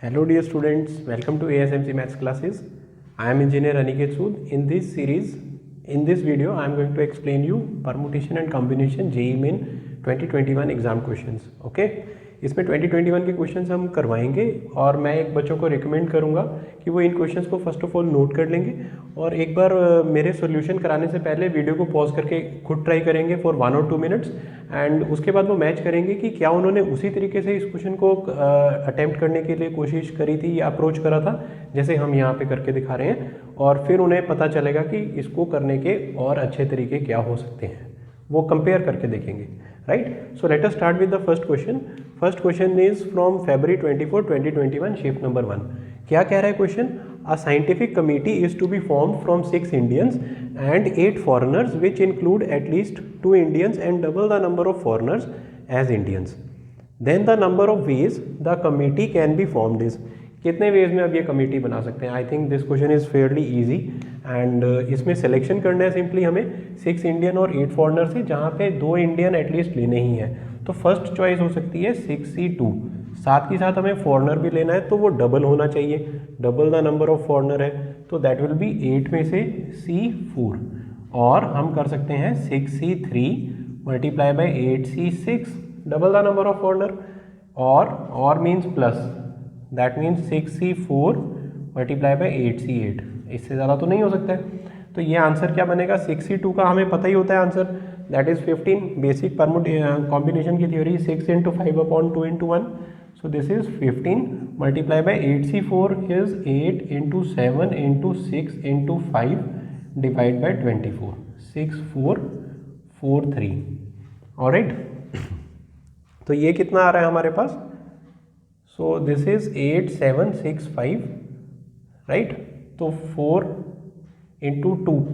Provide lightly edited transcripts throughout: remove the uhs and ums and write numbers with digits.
Hello dear students, welcome to ASMC Maths classes. I am Engineer Aniket Sood. In this video, I am going to explain you permutation and combination JEE Main 2021 exam questions. Okay, इसमें 2021 के questions हम करवाएंगे और मैं एक बच्चों को recommend करूंगा कि वो इन क्वेश्चंस को फर्स्ट ऑफ ऑल नोट कर लेंगे और एक बार मेरे सॉल्यूशन कराने से पहले वीडियो को पॉज करके खुद ट्राई करेंगे फॉर 1 और 2 मिनट्स एंड उसके बाद वो मैच करेंगे कि क्या उन्होंने उसी तरीके से इस क्वेश्चन को अटेम्प्ट करने के लिए कोशिश करी थी या अप्रोच करा था जैसे हम यहाँ पे करके दिखा रहे हैं, और फिर उन्हें पता चलेगा कि इसको करने के और अच्छे तरीके क्या हो सकते हैं, वो कंपेयर करके देखेंगे. Right, so let us start with the first question. First question is from February 24, 2021, shift number 1. क्या कह रहा है question? A scientific committee is to be formed from 6 Indians and 8 foreigners which include at least 2 Indians and double the number of foreigners as Indians. Then the number of ways the committee can be formed is. कितने ways में अब ये committee बना सकते हैं? I think this question is fairly easy and इसमें selection करना है सिंपली हमें 6 इंडियन और 8 फॉरेनर से, जहाँ पे 2 इंडियन एटलीस्ट लेने ही है. तो फर्स्ट चॉइस हो सकती है 6C2. साथ ही साथ हमें फॉरेनर भी लेना है तो वो डबल होना चाहिए, double the number of foreigner है तो दैट विल बी 8 में से C4. और हम कर सकते हैं 6C3 multiply by 8C6 double the number of foreigner, और means plus, that means 6C4 multiply by 8C8. इससे ज़्यादा तो नहीं हो सकता है. तो ये आंसर क्या बनेगा? 6C2 का हमें पता ही होता है answer, that is 15. Basic combination की theory 6 × 5/2 × 1. So this is 15 multiply by 8C4 is 8 × 7 × 6 × 5 divide by 24. 6443. Alright, तो ये कितना आ रहा है हमारे पास? So this is 8765. राइट, तो 4 ×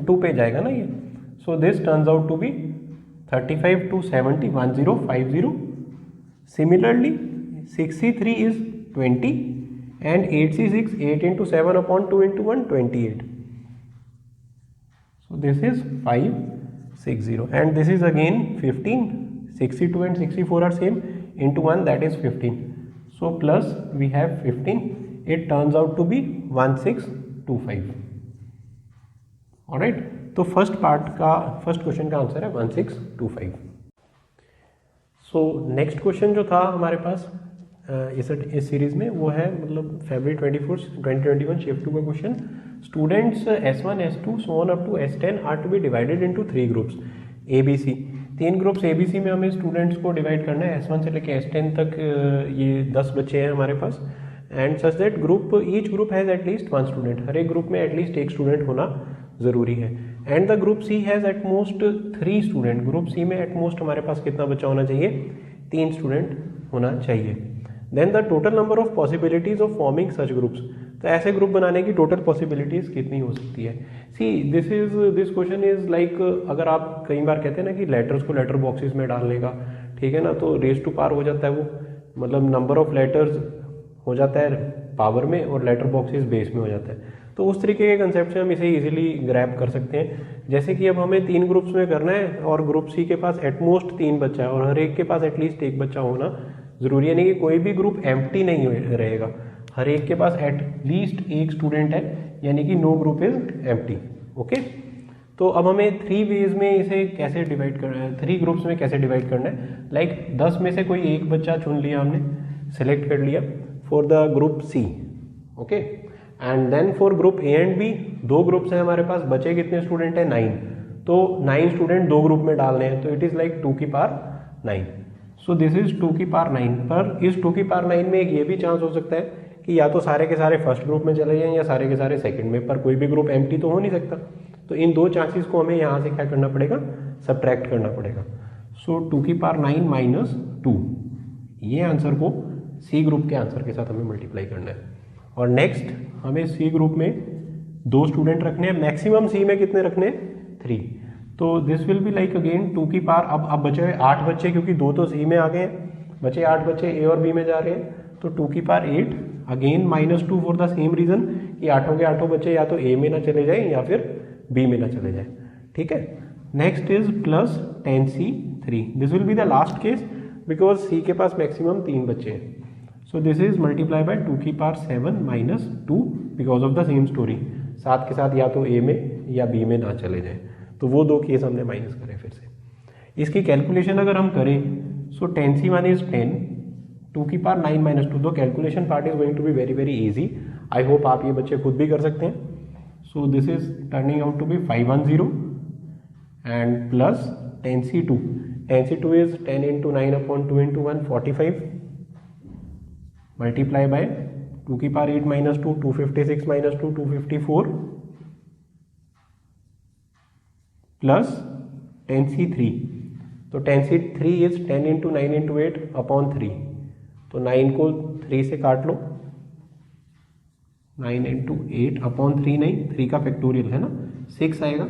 2 पे जाएगा ना ये. So this turns out to be 35 to 70 1050. Similarly 6C3 is 20 and 8C6 8 × 7/2 × 1 28. So this is 560 and this is again 15. 6C2 and 6C4 are same, into 1 that is 15. So plus we have 15. It turns out to be 1625. Alright, तो first question का answer है 1625. So next question जो था हमारे पास इस series में वो है मतलब February 24, 2021 शिफ्ट 2 का question. Students S1, S2 so on up to S10 are to be divided into 3 groups ABC. 3 groups ABC में हमें स्टूडेंट्स को डिवाइड करना है. S1 से लेकर S10 तक ये 10 बच्चे हैं हमारे पास. And such that each group has at least 1 student. हर एक ग्रुप में एटलीस्ट एक स्टूडेंट होना ज़रूरी है. And the group C has at most 3 student. Group C में एटमोस्ट हमारे पास कितना बच्चा होना चाहिए? 3 स्टूडेंट होना चाहिए. Then the total number of possibilities of forming such groups. तो ऐसे ग्रुप बनाने की टोटल पॉसिबिलिटीज कितनी हो सकती है? See this question is like, अगर आप कई बार कहते हैं ना कि लेटर्स को लेटर बॉक्सेस में डालने का, ठीक है ना, तो रेस टू पावर हो जाता है वो, मतलब नंबर ऑफ लेटर्स हो जाता है पावर में और लेटर बॉक्सेस बेस में हो जाता है. तो उस तरीके के कंसेप्ट से हम इसे इजीली ग्रैब कर सकते हैं. जैसे कि अब हमें 3 ग्रुप्स में करना है और ग्रुप C के पास एटमोस्ट 3 बच्चा है और हर एक के पास एटलीस्ट 1 बच्चा होना ज़रूरी है. नहीं कि कोई भी ग्रुप एम्प्टी नहीं रहेगा, हर एक के पास एटलीस्ट 1 स्टूडेंट है, यानी कि no group is empty. Okay, तो अब हमें 3 वेज में इसे कैसे डिवाइड करना है, 3 ग्रुप्स में कैसे डिवाइड करना है. लाइक 10 में से कोई एक बच्चा चुन लिया हमने, सेलेक्ट कर लिया for the group C. Okay, and then for group A and B 2 groups हैं हमारे पास. बचे कितने स्टूडेंट हैं? 9. तो 9 स्टूडेंट 2 ग्रुप में डालने हैं, तो इट इज़ लाइक 2 की पावर 9. सो दिस इज 2 की पावर 9. पर इस 2 की पावर 9 में एक ये भी चांस हो सकता है कि या तो सारे के सारे फर्स्ट ग्रुप में चले जाएं या सारे के सारे सेकंड में, पर कोई भी ग्रुप एम्प्टी तो हो नहीं सकता. तो इन 2 चांसेस को हमें यहाँ से क्या करना पड़ेगा? सब्ट्रैक्ट करना पड़ेगा. सो 2 की पावर 9 माइनस 2, ये आंसर को C ग्रुप के आंसर के साथ हमें मल्टीप्लाई करना है. और नेक्स्ट हमें C ग्रुप में 2 स्टूडेंट रखने हैं. मैक्सिमम C में कितने रखने हैं? 3. तो this will be like again 2 की पावर, अब बचे 8 बच्चे, क्योंकि 2 तो C में आ गए हैं, बचे 8 बच्चे A और B में जा रहे हैं. तो 2 की power 8 again minus 2 for the same reason कि 8 के 8 बच्चे या तो A में ना चले जाए या फिर B में ना चले जाए. ठीक है, next is plus 10C3. This will be the last case because C के पास मैक्सिमम 3 बच्चे हैं. So this is multiply by 2 की power 7 minus 2 because of the same story, साथ के साथ या तो ए में या बी में ना चले जाए, तो वो दो केस हमने माइनस करे फिर से। इसकी कैलकुलेशन अगर हम करें सो 10c1 इज 10, 2 की पावर 9 माइनस 2, दो calculation part is going to be very very easy. I hope आप ये बच्चे खुद भी कर सकते हैं। So this is turning out to be 510 and plus 10c2, 10c2 इज 10 into 9 upon 2 into 1 45 multiply by 2 की power 8 minus 2, 256 minus 2 254 plus 10c3, तो 10c3 is 10 into 9 into 8 upon 3, तो 9 को 3 से काट लो, 9 इंटू 8 अपॉन 3 नहीं, 3 का फैक्टोरियल है ना, 6 आएगा,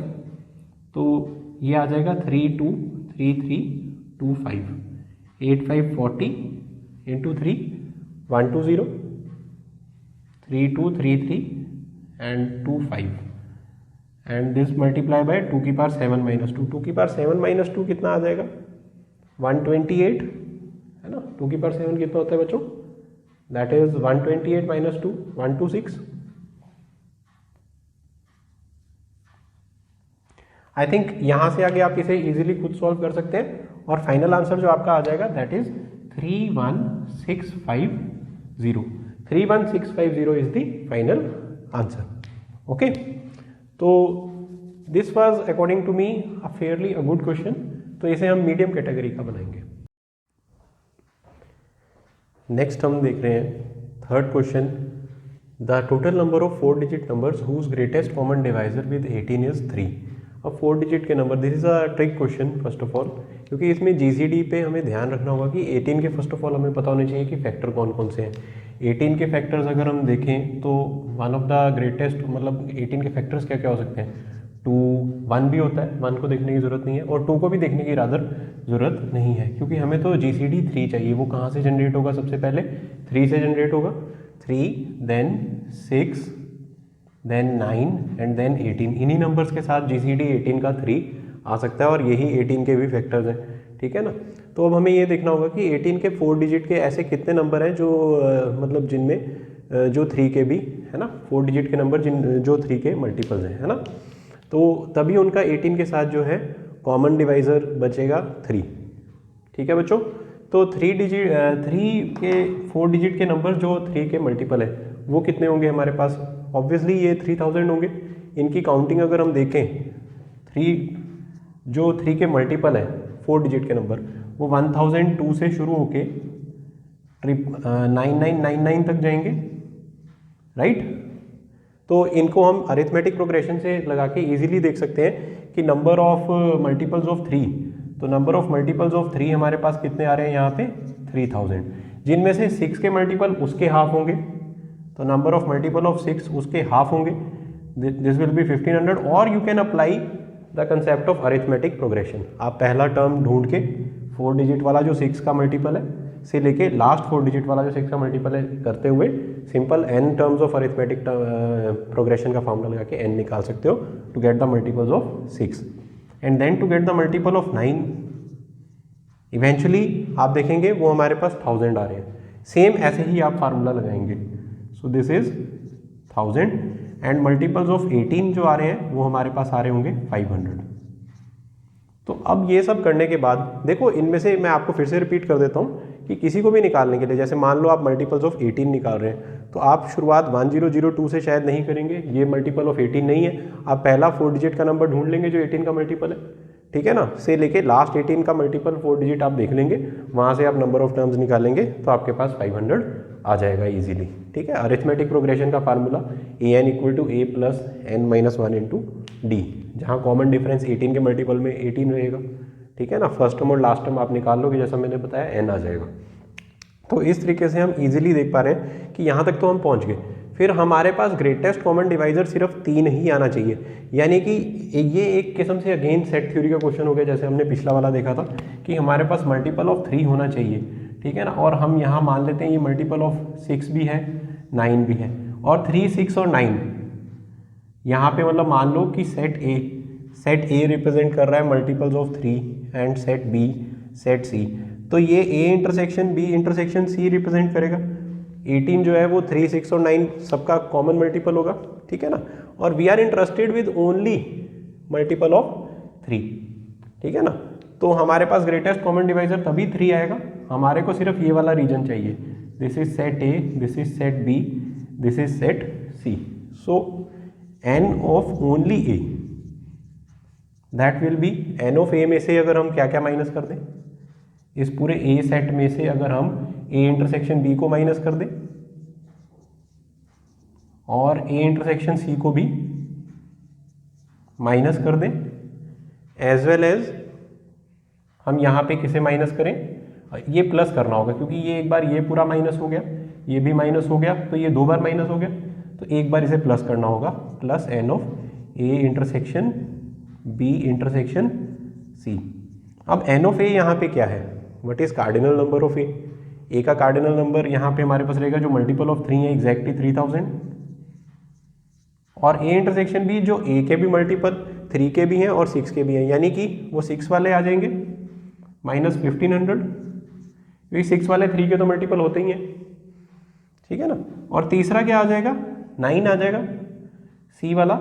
तो ये आ जाएगा 323325, 8540 into 3 120 3233 and 25 and this multiply by 2 की पावर 7 माइनस 2, 2 की पावर 7 माइनस 2 कितना आ जाएगा 128 है ना, 2 की पावर 7 कितना होता है बच्चों, that is 128 minus 2 126। I think यहां से आगे आप इसे इजीली खुद सॉल्व कर सकते हैं और फाइनल आंसर जो आपका आ जाएगा that is 31650, 31650 is the final answer. Okay, तो this was according to me a fairly a good question, तो इसे हम मीडियम कैटेगरी का बनाएंगे। नेक्स्ट हम देख रहे हैं third question, the total number of 4 digit numbers whose greatest common divisor with 18 is 3। अब 4 डिजिट के number, this is a trick question first of all, क्योंकि इसमें जीसीडी पे हमें ध्यान रखना होगा कि 18 के फर्स्ट ऑफ ऑल हमें पता होने चाहिए कि फैक्टर कौन कौन से हैं। 18 के फैक्टर्स अगर हम देखें तो वन ऑफ द ग्रेटेस्ट, मतलब 18 के फैक्टर्स क्या क्या हो सकते हैं, 2 1 भी होता है, 1 को देखने की ज़रूरत नहीं है और 2 को भी देखने की रादर ज़रूरत नहीं है, क्योंकि हमें तो जीसीडी 3 चाहिए। वो कहाँ से जनरेट होगा, सबसे पहले 3 से जनरेट होगा, 3 देन 6 देन 9 एंड देन 18, इन्हीं नंबर्स के साथ जीसीडी 18 का 3 आ सकता है और यही 18 के भी फैक्टर्स हैं, ठीक है ना। तो अब हमें ये देखना होगा कि 18 के 4 डिजिट के ऐसे कितने नंबर हैं जो मतलब जिनमें जो 3 के भी है ना, 4 डिजिट के नंबर जो 3 के मल्टीपल्स हैं, है ना, तो तभी उनका 18 के साथ जो है कॉमन डिवाइज़र बचेगा 3, ठीक है बच्चों। तो 3 के 4 डिजिट के नंबर जो 3 के मल्टीपल है वो कितने होंगे हमारे पास, ऑब्वियसली ये 3000 होंगे। इनकी काउंटिंग अगर हम देखें, 3 के मल्टीपल है 4 डिजिट के नंबर, वो 1002 से शुरू होके 9999 तक जाएंगे, राइट। तो इनको हम अरिथमेटिक प्रोग्रेशन से लगा के इजीली देख सकते हैं कि नंबर ऑफ मल्टीपल्स ऑफ 3, तो नंबर ऑफ मल्टीपल्स ऑफ 3 हमारे पास कितने आ रहे हैं यहाँ पे 3000, जिनमें से 6 के मल्टीपल उसके हाफ होंगे, तो नंबर ऑफ मल्टीपल ऑफ 6 उसके हाफ होंगे, दिस विल बी 1500। और you can apply the concept of arithmetic progression. आप पहला टर्म ढूंढ के 4 डिजिट वाला जो 6 का मल्टीपल है से लेके लास्ट 4 डिजिट वाला जो 6 का मल्टीपल है करते हुए simple n terms of arithmetic progression का फॉर्मूला लगा के n निकाल सकते हो to get the multiples of 6 and then to get the multiple of 9। Eventually आप देखेंगे वो हमारे पास 1000 आ रहे हैं, सेम ऐसे ही आप फार्मूला लगाएंगे। सो this is 1000 and multiples of 18 जो आ रहे हैं वो हमारे पास आ रहे होंगे 500। तो अब ये सब करने के बाद देखो, इनमें से मैं आपको फिर से रिपीट कर देता हूँ कि किसी को भी निकालने के लिए, जैसे मान लो आप मल्टीपल्स ऑफ 18 निकाल रहे हैं, तो आप शुरुआत 1002 से शायद नहीं करेंगे, ये मल्टीपल ऑफ 18 नहीं है, आप पहला 4 डिजिट का नंबर ढूंढ लेंगे जो 18 का मल्टीपल है, ठीक है ना, से लेके लास्ट 18 का मल्टीपल 4 डिजिट आप देख लेंगे, वहाँ से आप नंबर ऑफ टर्म्स निकालेंगे तो आपके पास 500 आ जाएगा इजीली, ठीक है। अरिथमेटिक प्रोग्रेशन का formula an equal to a plus n minus 1 into d, जहाँ कॉमन डिफरेंस 18 के मल्टीपल में 18 रहेगा, ठीक है ना। फर्स्ट टर्म और लास्ट टर्म आप निकाल लोगे, जैसा मैंने बताया n आ जाएगा। तो इस तरीके से हम इजीली देख पा रहे हैं कि यहाँ तक तो हम पहुँच गए। फिर हमारे पास ग्रेटेस्ट कॉमन डिवाइजर सिर्फ 3 ही आना चाहिए, यानी कि ये एक किस्म से अगेन सेट थ्योरी का क्वेश्चन हो गया, जैसे हमने पिछला वाला देखा था कि हमारे पास मल्टीपल ऑफ 3 होना चाहिए, ठीक है ना। और हम यहाँ मान लेते हैं ये मल्टीपल ऑफ 6 भी है 9 भी है, और 3 6 और 9 यहाँ पे मतलब मान लो कि सेट ए रिप्रेजेंट कर रहा है multiples of 3 and set B set सी, तो ये ए इंटरसेक्शन बी इंटरसेक्शन सी रिप्रेजेंट करेगा, 18 जो है वो 3, 6 और 9 सबका कॉमन मल्टीपल होगा, ठीक है ना। और we are interested with only multiple of 3, ठीक है ना। तो हमारे पास ग्रेटेस्ट कॉमन डिवाइजर तभी 3 आएगा, हमारे को सिर्फ ये वाला रीजन चाहिए। This is set A, this is set B, this is set C. So n of only A, that will be n of A में से अगर हम क्या क्या माइनस कर दें, इस पूरे ए सेट में से अगर हम ए इंटरसेक्शन बी को माइनस कर दें और ए इंटरसेक्शन सी को भी माइनस कर दें, एज वेल एज हम यहाँ पे किसे माइनस करें, ये प्लस करना होगा क्योंकि ये एक बार ये पूरा माइनस हो गया, ये भी माइनस हो गया, तो ये 2 बार माइनस हो गया, तो एक बार इसे प्लस करना होगा, plus n of A intersection B intersection C. अब n ऑफ ए यहाँ पे क्या है, what is cardinal number of A का कार्डिनल नंबर यहाँ पे हमारे पास रहेगा जो मल्टीपल ऑफ 3 है, एग्जैक्टली 3000, और ए इंटरसेक्शन बी जो ए के भी मल्टीपल 3 के भी हैं और 6 के भी हैं, यानी कि वो 6 वाले आ जाएंगे माइनस 1500, क्योंकि 6 वाले 3 के तो मल्टीपल होते ही हैं, ठीक है ना। और तीसरा क्या आ जाएगा, 9 आ जाएगा, सी वाला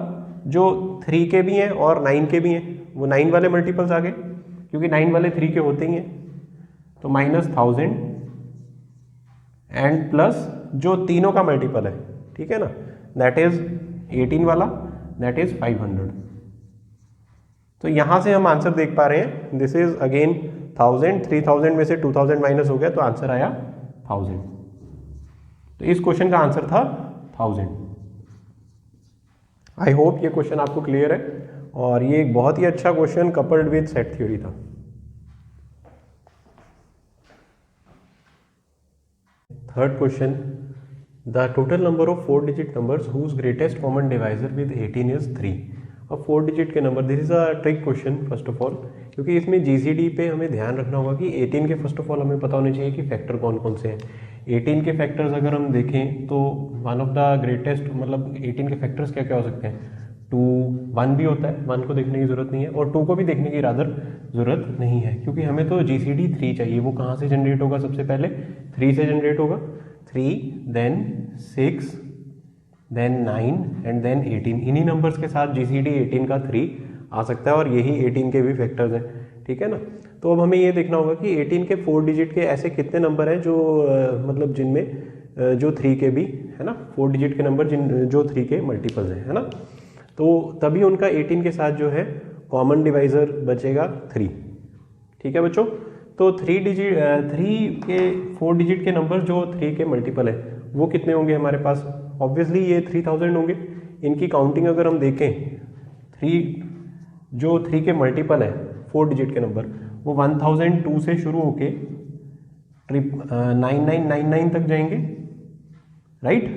जो 3 के भी हैं और 9 के भी हैं, वो 9 वाले मल्टीपल्स आ गए क्योंकि 9 वाले 3 के होते ही हैं, तो माइनस 1000 एंड प्लस जो तीनों का मल्टीपल है, ठीक है ना, दैट इज 18 वाला, दैट इज 500। तो यहां से हम आंसर देख पा रहे हैं, दिस इज अगेन 1000, 3000 में से 2000 माइनस हो गया तो आंसर आया 1000। तो इस क्वेश्चन का आंसर था 1000। आई होप ये क्वेश्चन आपको क्लियर है, और ये एक बहुत ही अच्छा question coupled with set theory था। Third question, the total number of 4 digit numbers whose greatest common divisor with 18 is 3। अब 4 डिजिट के number, this is a trick question first of all, क्योंकि इसमें जीसीडी पे हमें ध्यान रखना होगा कि 18 के फर्स्ट ऑफ ऑल हमें पता होने चाहिए कि फैक्टर कौन कौन से हैं। 18 के फैक्टर्स अगर हम देखें तो वन ऑफ द ग्रेटेस्ट, मतलब 18 के फैक्टर्स क्या क्या हो सकते हैं, 2, 1 भी होता है, 1 को देखने की जरूरत नहीं है और 2 को भी देखने की रादर जरूरत नहीं है, क्योंकि हमें तो जीसीडी 3 चाहिए। वो कहाँ से जनरेट होगा, सबसे पहले 3 से जनरेट होगा, 3 देन 6 देन 9 एंड देन 18। इन्हीं नंबर्स के साथ जीसीडी 18 का 3 आ सकता है और यही 18 के भी फैक्टर्स हैं, ठीक है ना। तो अब हमें ये देखना होगा कि 18 के 4 डिजिट के ऐसे कितने नंबर हैं जो मतलब जिनमें जो 3 के भी है ना, 4 डिजिट के नंबर जो 3 के मल्टीपल्स हैं, है ना। तो तभी उनका 18 के साथ जो है कॉमन डिवाइजर बचेगा 3, ठीक है बच्चों। तो 3 के 4 डिजिट के नंबर जो 3 के मल्टीपल है वो कितने होंगे हमारे पास, ऑब्वियसली ये 3000 होंगे। इनकी काउंटिंग अगर हम देखें, 3 के मल्टीपल है 4 डिजिट के नंबर, वो 1002 से शुरू होके 9999 तक जाएंगे, राइट।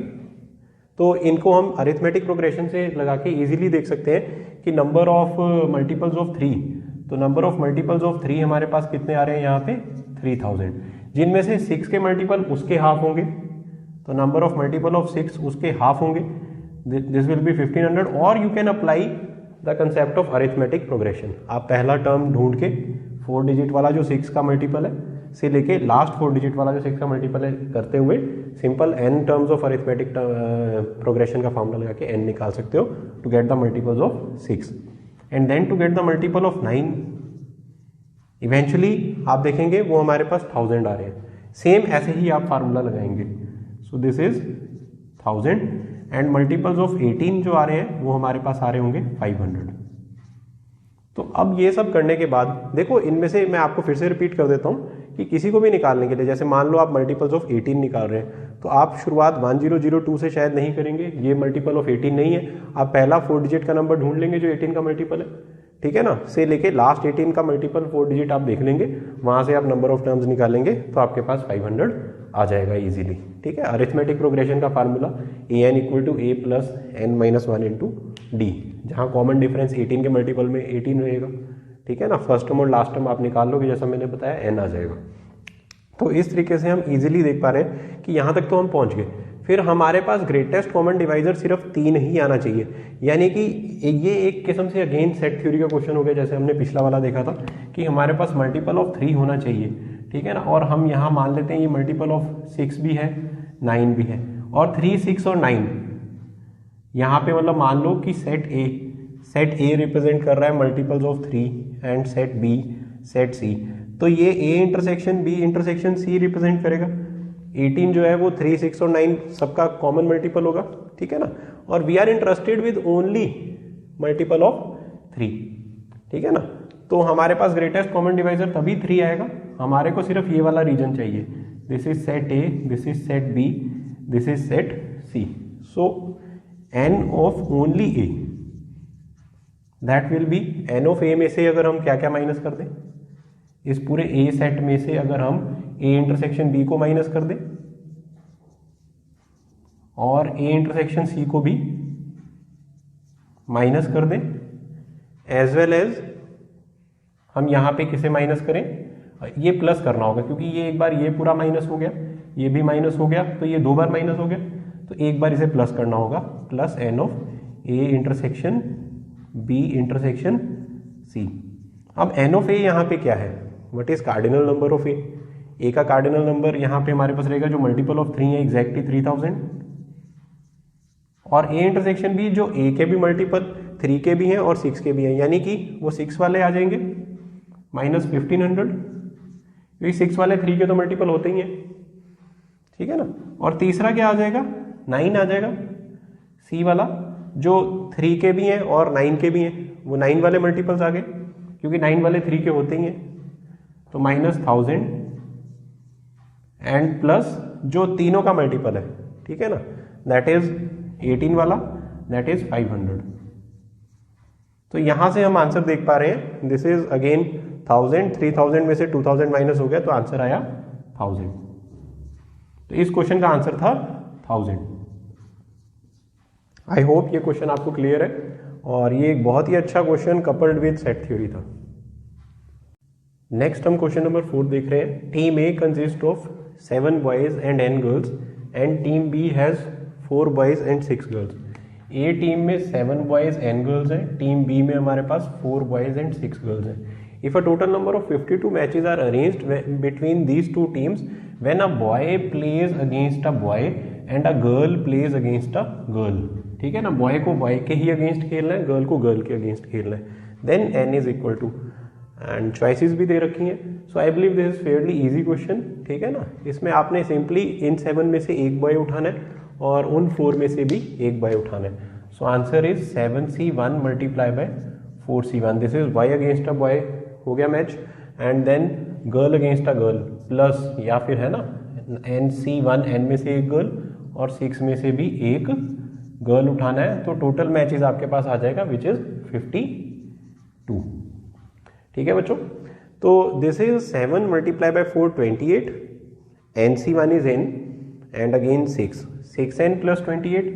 तो इनको हम अरिथमेटिक प्रोग्रेशन से लगा के इजीली देख सकते हैं कि नंबर ऑफ मल्टीपल्स ऑफ 3, तो नंबर ऑफ मल्टीपल्स ऑफ 3 हमारे पास कितने आ रहे हैं यहाँ पे 3000, जिनमें से 6 के मल्टीपल उसके हाफ होंगे, तो नंबर ऑफ मल्टीपल ऑफ 6 उसके हाफ होंगे, दिस विल बी 1500। और you can apply the concept of arithmetic progression. आप पहला टर्म ढूंढ के 4 डिजिट वाला जो 6 का मल्टीपल है से लेके लास्ट 4 डिजिट वाला जो 6 का मल्टीपल है करते हुए simple n terms of arithmetic progression का फॉर्मूला लगा के n निकाल सकते हो to get the multiples of 6 and then to get the multiple of 9। Eventually आप देखेंगे वो हमारे पास 1000 आ रहे हैं, सेम ऐसे ही आप फार्मूला लगाएंगे। सो this is 1000 and multiples of 18 जो आ रहे हैं वो हमारे पास आ रहे होंगे 500। तो अब ये सब करने के बाद देखो, इनमें से मैं आपको फिर से रिपीट कर देता हूँ कि किसी को भी निकालने के लिए, जैसे मान लो आप मल्टीपल्स ऑफ 18 निकाल रहे हैं, तो आप शुरुआत 1002 से शायद नहीं करेंगे, ये मल्टीपल ऑफ 18 नहीं है। आप पहला 4 डिजिट का नंबर ढूंढ लेंगे जो 18 का मल्टीपल है, ठीक है ना, से लेके लास्ट 18 का मल्टीपल 4 डिजिट आप देख लेंगे, वहां से आप नंबर ऑफ टर्म्स निकालेंगे तो आपके पास 500 आ जाएगा इजीली, ठीक है। अरिथमेटिक प्रोग्रेशन का formula an equal to a plus n minus 1 into d, जहाँ कॉमन डिफरेंस 18 के मल्टीपल में 18 रहेगा, ठीक है ना। फर्स्ट टर्म और लास्ट टर्म आप निकाल लोगे, जैसा मैंने बताया n आ जाएगा। तो इस तरीके से हम इजीली देख पा रहे हैं कि यहाँ तक तो हम पहुँच गए। फिर हमारे पास ग्रेटेस्ट कॉमन डिवाइजर सिर्फ 3 ही आना चाहिए, यानी कि ये एक किस्म से अगेन सेट थ्योरी का क्वेश्चन हो गया, जैसे हमने पिछला वाला देखा था कि हमारे पास मल्टीपल ऑफ 3 होना चाहिए, ठीक है ना। और हम यहाँ मान लेते हैं ये मल्टीपल ऑफ 6 भी है, 9 भी है, और 3, 6 और 9 यहाँ पे मतलब मान लो कि सेट ए रिप्रेजेंट कर रहा है multiples of 3 and set B set सी, तो ये ए इंटरसेक्शन बी इंटरसेक्शन सी रिप्रेजेंट करेगा। 18 जो है वो 3, 6 और 9 सबका कॉमन मल्टीपल होगा, ठीक है ना। और we are interested with only multiple of 3, ठीक है ना। तो हमारे पास ग्रेटेस्ट कॉमन डिवाइजर तभी 3 आएगा, हमारे को सिर्फ ये वाला रीजन चाहिए। This is set A, this is set B, this is set C. So n of only A, that will be n of A में से अगर हम क्या क्या माइनस कर दें, इस पूरे ए सेट में से अगर हम ए इंटरसेक्शन बी को माइनस कर दें और ए इंटरसेक्शन सी को भी माइनस कर दें, एज वेल एज हम यहां पे किसे माइनस करें, ये प्लस करना होगा क्योंकि ये एक बार ये पूरा माइनस हो गया, ये भी माइनस हो गया, तो ये 2 बार माइनस हो गया, तो एक बार इसे प्लस करना होगा, plus n of A intersection B intersection C. अब n ऑफ ए यहाँ पे क्या है, what is cardinal number of A का कार्डिनल नंबर यहाँ पे हमारे पास रहेगा जो मल्टीपल ऑफ 3 है, एग्जैक्टली 3000, और ए इंटरसेक्शन बी जो ए के भी मल्टीपल 3 के भी हैं और 6 के भी हैं, यानी कि वो 6 वाले आ जाएंगे माइनस 1500, क्योंकि 6 वाले 3 के तो मल्टीपल होते ही हैं, ठीक है ना। और तीसरा क्या आ जाएगा, 9 आ जाएगा, सी वाला जो 3 के भी हैं और 9 के भी हैं, वो 9 वाले मल्टीपल्स आ गए क्योंकि 9 वाले 3 के होते ही हैं, तो माइनस 1000 एंड प्लस जो तीनों का मल्टीपल है, ठीक है ना, दैट इज 18 वाला, दैट इज 500। तो यहां से हम आंसर देख पा रहे हैं, दिस इज अगेन 1000, 3000 में से 2000 माइनस हो गया तो आंसर आया 1000। तो इस क्वेश्चन का आंसर था 1000। आई होप ये क्वेश्चन आपको क्लियर है, और ये एक बहुत ही अच्छा question coupled with set theory था। नेक्स्ट हम क्वेश्चन नंबर 4 देख रहे हैं। Team A consist of 7 boys and n girls and team B has 4 boys and 6 girls. A team में 7 बॉयज n गर्ल्स हैं, टीम बी में हमारे पास 4 बॉयज एंड 6 गर्ल्स हैं। If a total number of 52 matches are arranged between these two teams, when a boy plays against a boy and a girl plays against a girl, ठीक है ना, boy को boy के ही against खेलना है, girl को girl के against खेलना है, then n is equal to, and choices भी दे रखी हैं। So I believe this is fairly easy question, ठीक है ना। इसमें आपने सिंपली इन 7 में से एक बॉय उठाना है और उन 4 में से भी एक बॉय उठाना है। So answer is 7c1 multiply by 4c1, this is boy against a boy, हो गया match, and then girl against a girl plus, या फिर है ना nc1, n में से एक गर्ल और 6 में से भी एक गर्ल उठाना है, तो टोटल मैचेस आपके पास आ जाएगा विच इज 52, ठीक है बच्चों। तो this is 7 multiply by 4 28, nc1 is n and again 6n plus 28,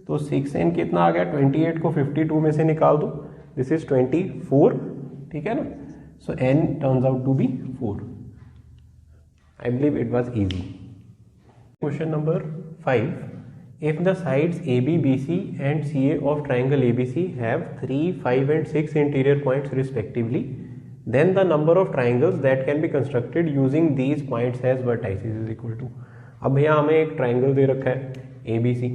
तो 6n कितना आ गया, 28 को 52 में से निकाल दो, दिस इज 24, ठीक है ना। So n turns out to be 4. I believe it was easy. Question number 5. If the sides AB, BC and CA of triangle ABC have 3, 5 and 6 interior points respectively, then the number of triangles that can be constructed using these points as vertices is equal to. अब भैया हमें एक triangle दे रखा है ABC,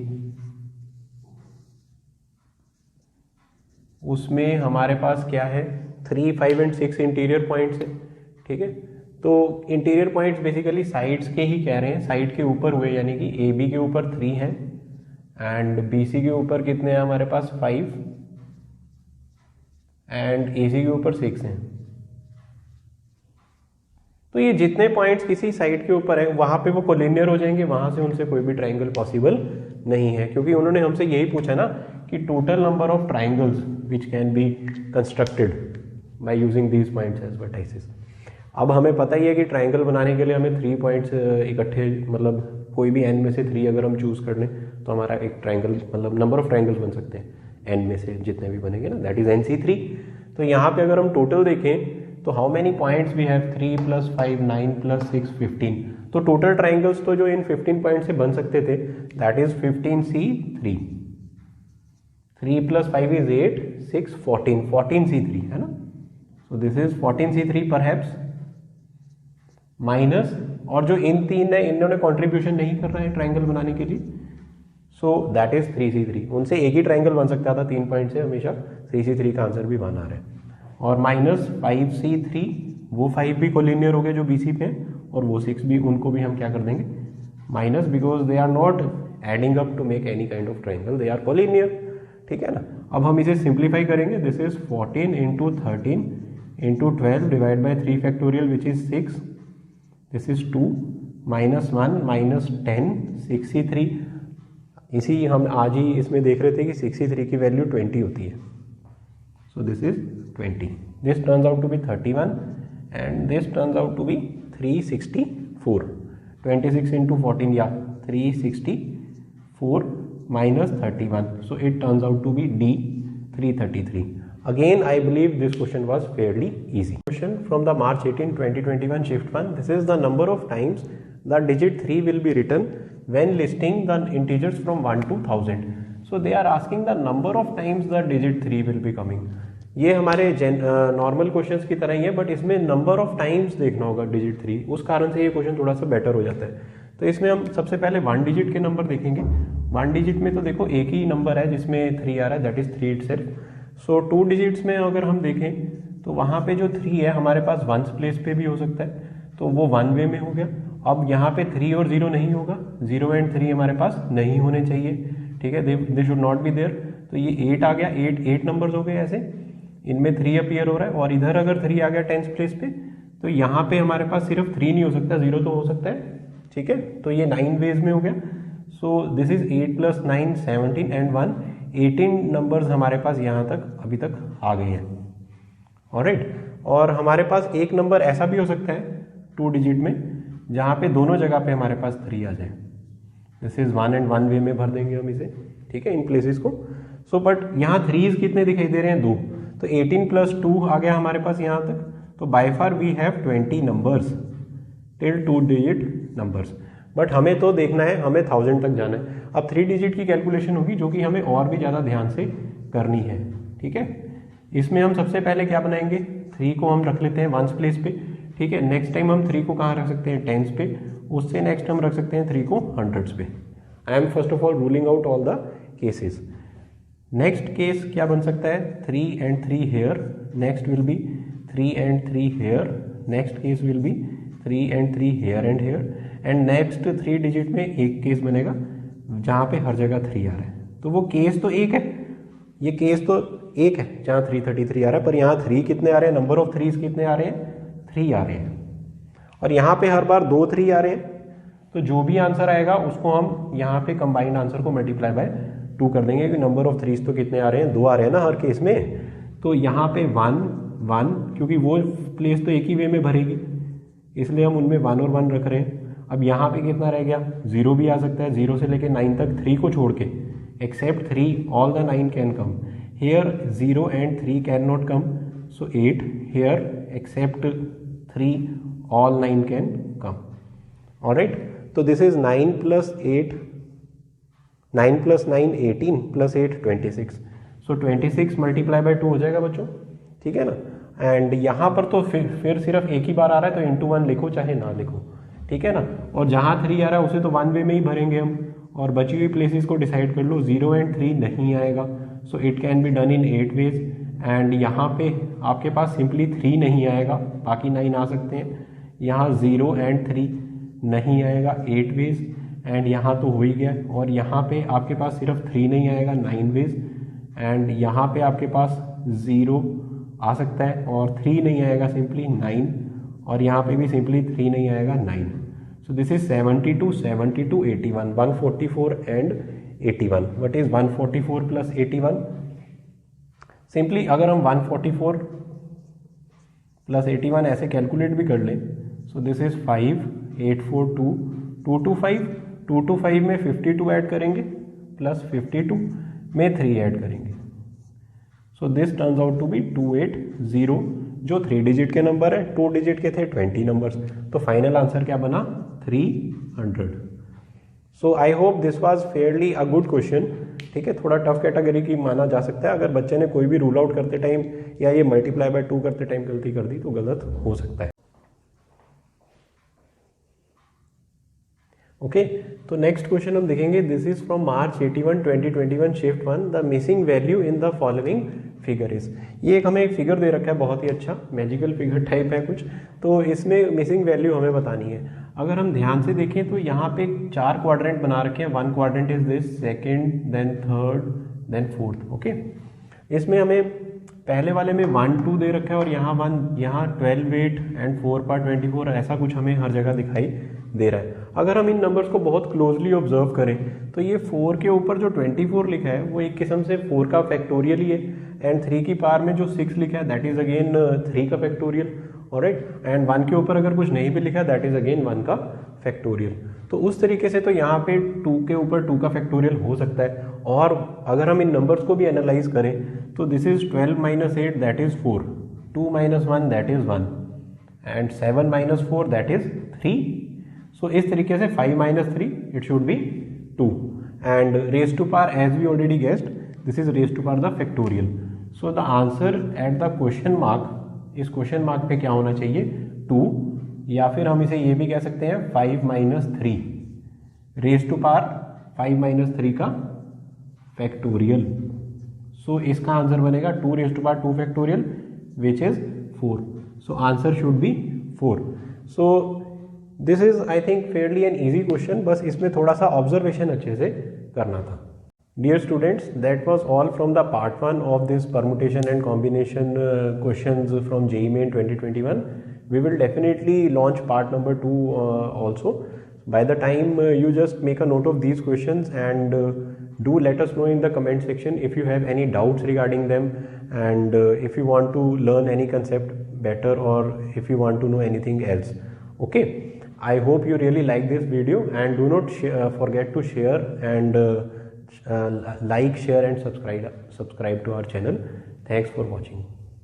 उसमें हमारे पास क्या है, 3, 5 एंड 6 इंटीरियर पॉइंट्स है, ठीक है। तो इंटीरियर पॉइंट्स बेसिकली साइड्स के ही कह रहे हैं, साइड के ऊपर हुए, यानी कि ए बी के ऊपर 3 हैं एंड बी सी के ऊपर कितने हैं हमारे पास 5 एंड ए सी के ऊपर 6 हैं। तो ये जितने पॉइंट्स किसी साइड के ऊपर है वहां पे वो कोलिनियर हो जाएंगे, वहां से उनसे कोई भी ट्राइंगल पॉसिबल नहीं है, क्योंकि उन्होंने हमसे यही पूछा ना कि total number of triangles which can be constructed by using these points as vertices. अब हमें पता ही है कि ट्राइंगल बनाने के लिए हमें 3 पॉइंट्स इकट्ठे, मतलब कोई भी n में से 3 अगर हम चूज कर लें तो हमारा एक ट्राइंगल, मतलब नंबर ऑफ ट्राइंगल्स बन सकते हैं n में से जितने भी बनेंगे ना, दैट इज nc3। तो यहाँ पे अगर हम टोटल देखें तो how many points we have, 3 + 5 9 + 6 15, तो टोटल ट्राइंगल्स तो जो इन 15 पॉइंट से बन सकते थे that is 15c3, 3 + 5 is 8, 6 14c3 है ना। So this is 14c3 perhaps, minus, और जो इन तीन है इन्होंने कॉन्ट्रीब्यूशन नहीं कर रहा है ट्राइंगल बनाने के लिए, सो दैट इज 3C3। उनसे एक ही ट्राइंगल बन सकता था 3 पॉइंट से, हमेशा 3C3 का आंसर भी बना रहे। और माइनस 5C3, वो 5 भी कोलिनियर हो गए जो BC पे हैं, और वो 6 भी, उनको भी हम क्या कर देंगे minus, because they are not adding up to make any kind of triangle, they are collinear. ठीक है ना। अब हम इसे सिंप्लीफाई करेंगे। This is 14 into 13 into 12 divide by 3 factorial which is 6, this is 2 minus 1 minus 10 6C3। इसी हम आज ही इसमें देख रहे थे कि 6C3 की वैल्यू 20 होती है, so this is 20, this turns out to be 31 and this turns out to be 364। 26 into 14 या 364 minus 31, so it turns out to be D 333. Again I believe this question was fairly easy. Question from the March 18 2021 shift 1. This is the number of times the digit 3 will be written when listing the integers from 1 to 1000. So they are asking the number of times the digit 3 will be coming. ये हमारे normal questions की तरह ही है, but इसमें number of times देखना होगा digit 3, उस कारण से ये क्वेश्चन थोड़ा सा बेटर हो जाता है। तो इसमें हम सबसे पहले 1 डिजिट के नंबर देखेंगे। 1 डिजिट में तो देखो एक ही नंबर है जिसमें 3 आ रहा है, that is 3 itself. So 2 digits में अगर हम देखें तो वहाँ पे जो 3 है हमारे पास वंस प्लेस पे भी हो सकता है, तो वो 1 वे में हो गया। अब यहाँ पे 3 और 0 नहीं होगा, 0 एंड 3 हमारे पास नहीं होने चाहिए, ठीक है, they should not be there. तो ये 8 आ गया, 8 नंबर्स हो गए ऐसे, इनमें 3 अपीयर हो रहा है, और इधर अगर 3 आ गया 10th प्लेस पे, तो यहाँ पे हमारे पास सिर्फ 3 नहीं हो सकता, 0 तो हो सकता है, ठीक है। तो ये 9 वेज में हो गया। सो दिस इज 8 + 9 17 एंड 1 18 नंबर्स हमारे पास यहाँ तक अभी तक आ गए हैं, ऑलराइट। और हमारे पास एक नंबर ऐसा भी हो सकता है 2 डिजिट में जहाँ पे दोनों जगह पे हमारे पास 3 आ जाए, दिस इज 1 एंड 1 वे में भर देंगे हम इसे, ठीक है, इन प्लेसेस को। सो बट यहाँ 3 कितने दिखाई दे रहे हैं, 2, तो 18 + 2 आ गया हमारे पास यहाँ तक। तो by far we have 20 numbers till 2 digit numbers, but हमें तो देखना है, हमें 1000 तक जाना है। अब 3 डिजिट की कैलकुलेशन होगी जो कि हमें और भी ज़्यादा ध्यान से करनी है, ठीक है। इसमें हम सबसे पहले क्या बनाएंगे, 3 को हम रख लेते हैं 1s प्लेस पे, ठीक है। नेक्स्ट टाइम हम 3 को कहाँ रख सकते हैं, 10s पे, उससे नेक्स्ट हम रख सकते हैं 3 को 100s पे। I am first of all ruling out all the cases. Next case क्या बन सकता है, 3 and 3 here, next will be 3 and 3 here, next case will be 3 and 3 here and here, and next 3 digit में एक case बनेगा जहाँ पे हर जगह 3 आ रहा है। तो वो केस तो एक है, ये केस तो एक है जहाँ 333 आ रहा है, पर यहाँ 3 कितने आ रहे हैं, नंबर ऑफ 3s कितने आ रहे हैं, 3 आ रहे हैं, और यहाँ पे हर बार 2 3 आ रहे हैं। तो जो भी आंसर आएगा उसको हम यहाँ पे कंबाइंड आंसर को मल्टीप्लाई बाय 2 कर देंगे, कि नंबर ऑफ 3s तो कितने आ रहे हैं, 2 आ रहे हैं ना हर केस में। तो यहाँ पे 1 1, क्योंकि वो प्लेस तो एक ही वे में भरेगी, इसलिए हम उनमें 1 और 1 रख रहे हैं। अब यहाँ पे कितना रह गया, 0 भी आ सकता है, 0 से लेके 9 तक 3 को छोड़ के, except 3 all the 9 can come, here 0 and 3 can not come, so 8 here except 3 all 9 can come, alright. तो this is 9 + 8, 9 + 9 18 + 8 26, so 26 multiply by 2 हो जाएगा बच्चों, ठीक है ना। एंड यहाँ पर तो फिर सिर्फ एक ही बार आ रहा है, तो इंटू 1 लिखो चाहे ना लिखो, ठीक है ना। और जहाँ 3 आ रहा है उसे तो 1 वे में ही भरेंगे हम, और बची हुई प्लेसेस को डिसाइड कर लो। 0 and 3 नहीं आएगा, so it can be done in 8 ways, and यहाँ पे आपके पास सिंपली 3 नहीं आएगा, बाकी 9 आ सकते हैं। यहाँ 0 and 3 नहीं आएगा 8 वेज, एंड यहाँ तो हो ही गया, और यहाँ पे आपके पास सिर्फ 3 नहीं आएगा 9 वेज, एंड यहाँ पे आपके पास 0 आ सकता है और 3 नहीं आएगा सिंपली 9, और यहाँ पे भी सिंपली 3 नहीं आएगा 9। सो this is 72 72 81, 144 and 81। What is 144 + 81? Simply अगर हम 144 + 81 ऐसे कैलकुलेट भी कर लें, सो दिस इज 5 8 4 2 225, 225 में 52 ऐड करेंगे प्लस 52 में 3 ऐड करेंगे, so this turns out to be 280, जो 3 डिजिट के नंबर है, 2 डिजिट के थे 20 नंबर्स, तो फाइनल आंसर क्या बना 300। So I hope this was fairly a good question, ठीक है। थोड़ा टफ कैटेगरी की माना जा सकता है, अगर बच्चे ने कोई भी रूल आउट करते टाइम या ये मल्टीप्लाई बाय 2 करते टाइम गलती कर दी तो गलत हो सकता है। ओके, तो नेक्स्ट क्वेश्चन हम देखेंगे, this is from March 81 2021 shift 1, the missing value in the following figure is. ये एक हमें एक फिगर दे रखा है, बहुत ही अच्छा मैजिकल फिगर टाइप है कुछ, तो इसमें मिसिंग वैल्यू हमें बतानी है। अगर हम ध्यान से देखें तो यहाँ पे 4 क्वाड्रेंट बना रखे हैं, 1 quadrant is this, second, then third, then fourth. Okay, इसमें हमें पहले वाले में 1 2 दे रखा है और यहाँ 1, यहाँ 12 8 एंड 4 पार 24, ऐसा कुछ हमें हर जगह दिखाई दे रहा है। अगर हम इन नंबर्स को बहुत क्लोजली ऑब्जर्व करें तो ये 4 के ऊपर जो 24 लिखा है वो एक किस्म से 4 का फैक्टोरियल ही है, एंड 3 की पावर में जो 6 लिखा है दैट इज अगेन 3 का फैक्टोरियल, ऑलराइट, एंड 1 के ऊपर अगर कुछ नहीं भी लिखा है दैट इज अगेन 1 का फैक्टोरियल। तो उस तरीके से तो यहाँ पे 2 के ऊपर 2 का फैक्टोरियल हो सकता है। और अगर हम इन नंबर्स को भी एनालाइज करें तो this is 12 - 8 that is 4, 2 - 1 that is 1, and 7 - 4 that is 3। So इस तरीके से 5 - 3 it should be 2, and raise to power as we already guessed this is raise to power the factorial. So the answer at the question mark, इस question mark पे क्या होना चाहिए, 2, या फिर हम इसे ये भी कह सकते हैं 5 - 3 रेज टू पावर 5 - 3 का फैक्टोरियल। सो इसका आंसर बनेगा 2 raise to power 2 factorial which is 4। So answer should be 4। So this is I think fairly an easy question, बस इसमें थोड़ा सा ऑब्जर्वेशन अच्छे से करना था। Dear students, that was all from the part 1 of this permutation and combination questions from JEE Main 2021. We will definitely launch part number 2 also. By the time you just make a note of these questions and do let us know in the comment section if you have any doubts regarding them, and if you want to learn any concept better or if you want to know anything else. Okay, I hope you really like this video, and do not forget to share and like, share and subscribe to our channel. Thanks for watching.